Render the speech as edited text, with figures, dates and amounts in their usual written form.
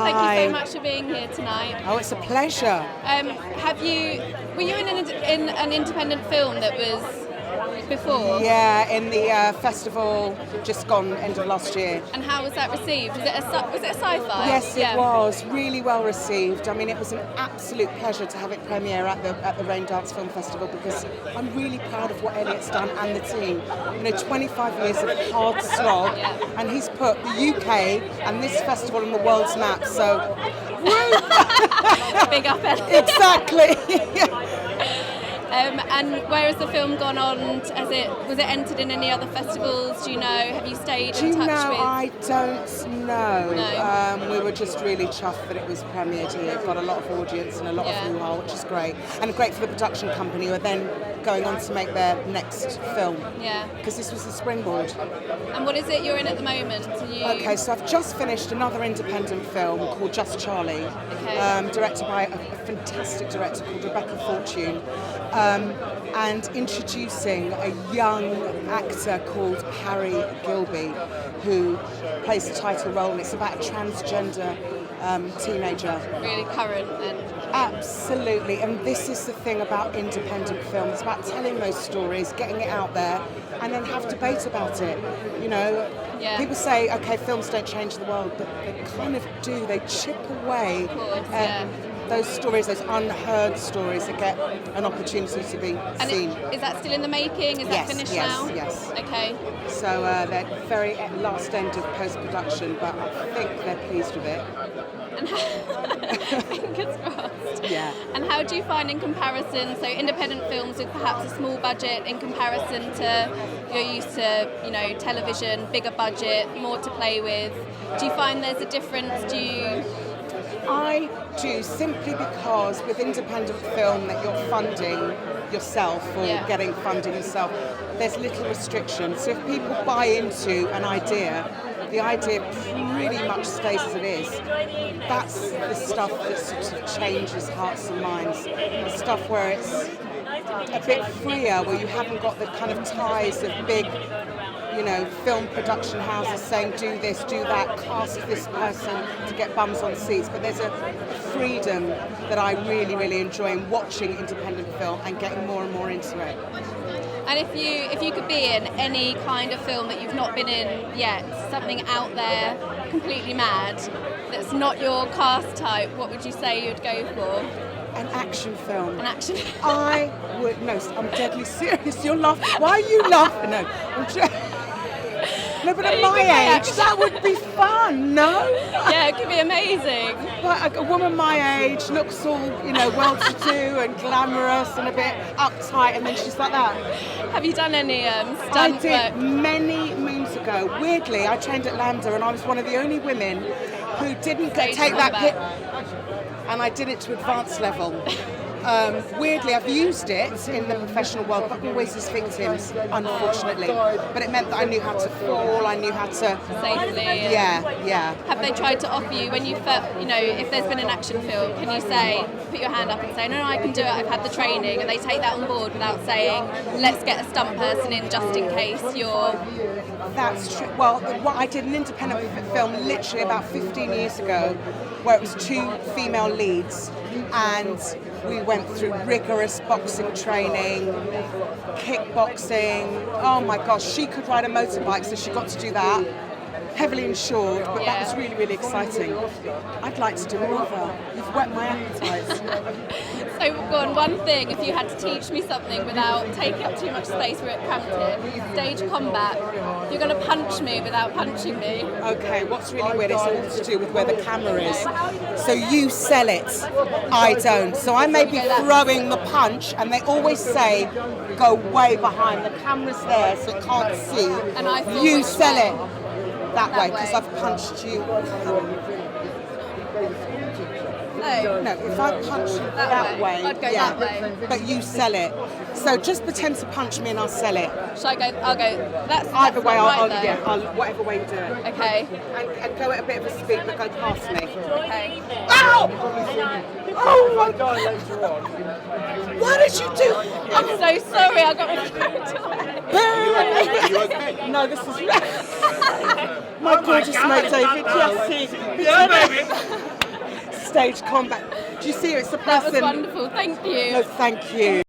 thank you so much for being here tonight. Oh, it's a pleasure. Were you in an independent film that was before? Yeah, in the festival just gone end of last year. And how was that received? Was it a sci-fi? Yes, it was really well received. I mean, it was an absolute pleasure to have it premiere at the Raindance Film Festival because I'm really proud of what Elliot's done and the team. 25 years of hard slog, and he's put the UK and this festival on the world's map. So, big up, Elliot. Exactly. And where has the film gone on? Was it entered in any other festivals? Do you know? Have you stayed in touch with? I don't know. No. We were just really chuffed that it was premiered here. Got a lot of audience and a lot of hoo-ha, which is great. And great for the production company who are then going on to make their next film. Yeah. Because this was the springboard. And what is it you're in at the moment? Okay, so I've just finished another independent film called Just Charlie, directed by a fantastic director called Rebecca Fortune. And introducing a young actor called Harry Gilby, who plays the title role, and it's about a transgender teenager. Really current then. Absolutely, and this is the thing about independent film. It's about telling those stories, getting it out there, and then have debate about it. People say, okay, films don't change the world, but they kind of do. They chip away at those stories, those unheard stories that get an opportunity to be seen. Is that still in the making? Is that finished now? Yes. Okay. So they're very at last end of post-production, but I think they're pleased with it. And fingers crossed. Yeah. And how do you find in comparison, so independent films with perhaps a small budget in comparison to you're used to, television, bigger budget, more to play with. Do you find there's a difference? I do, simply because with independent film that you're funding yourself or getting funding yourself, there's little restriction. So if people buy into an idea, the idea pretty much stays as it is. That's the stuff that sort of changes hearts and minds. The stuff where it's a bit freer, where you haven't got the kind of ties of big film production houses saying do this, do that, cast this person to get bums on seats. But there's a freedom that I really, really enjoy in watching independent film and getting more and more into it. And if you could be in any kind of film that you've not been in yet, something out there completely mad, that's not your cast type, what would you say you'd go for? An action film. An action film. I would, no, I'm deadly serious. You're laughing. Why are you laughing? No, but at my age, that would be fun, no? Yeah, it could be amazing. But a woman my age looks all, well-to-do and glamorous and a bit uptight, and then she's like that. Have you done any stunt I did work? many moons ago. Weirdly, I trained at Lambda, and I was one of the only women who didn't take that pit. And I did it to advanced level. Weirdly, I've used it in the professional world, but always as victims, unfortunately. But it meant that I knew how to fall, I knew how to... Safely. Yeah. Have they tried to offer you, when you first, if there's been an action film, can you say, put your hand up and say, no, I can do it, I've had the training, and they take that on board without saying, let's get a stunt person in just in case you're... That's true. Well, I did an independent film literally about 15 years ago, where it was 2 female leads, and we went through rigorous boxing training, kickboxing. Oh my gosh, she could ride a motorbike, so she got to do that. Heavily insured, but that was really, really exciting. I'd like to do another. You've whet my appetite. So, go on, one thing, if you had to teach me something without taking up too much space, we're at Crampton, stage combat, you're going to punch me without punching me. Okay, what's really weird is all to do with where the camera is. So you sell it, I don't. So I may be throwing the punch, and they always say, go way behind. The camera's there, so it can't see. And I thought you sell it that way, because I've punched you. Oh, way? No, if I punch you that way, I'd go that way. But you sell it. So just pretend to punch me and I'll sell it. Shall I go? I'll go. That's Either way, not right, whatever way you do it. Okay. And go at a bit of a speed, but go past me. Okay. Ow! Oh my God! Why did you do? I'm so sorry. I got my Are you okay? No, this is my gorgeous mate David. Yes, baby. Stage combat. Do you see her? It's the That person. was wonderful. Thank you. No, thank you.